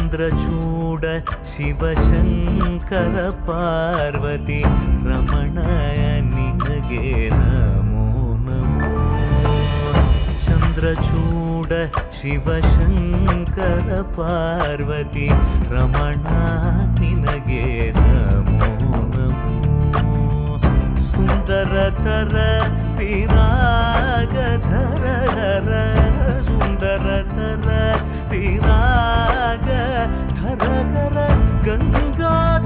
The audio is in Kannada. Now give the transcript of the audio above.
ಚಂದ್ರಚೂಡ ಶಿವಶಂಕರ ಪಾರ್ವತಿ ರಮಣ ನಿನಗೆ ನಮೋ ನಮೋ. ಚಂದ್ರಚೂಡ ಶಿವಶಂಕರ ಪಾರ್ವತಿ ರಮಣ ನಿನಗೆ ನಮೋ ನಮೋ. ಸುಂದರತರ ವಿರಾಗಧರ ಸುಂದರತರ ವಿರಾಗ ಧರ ಗಂಗಾ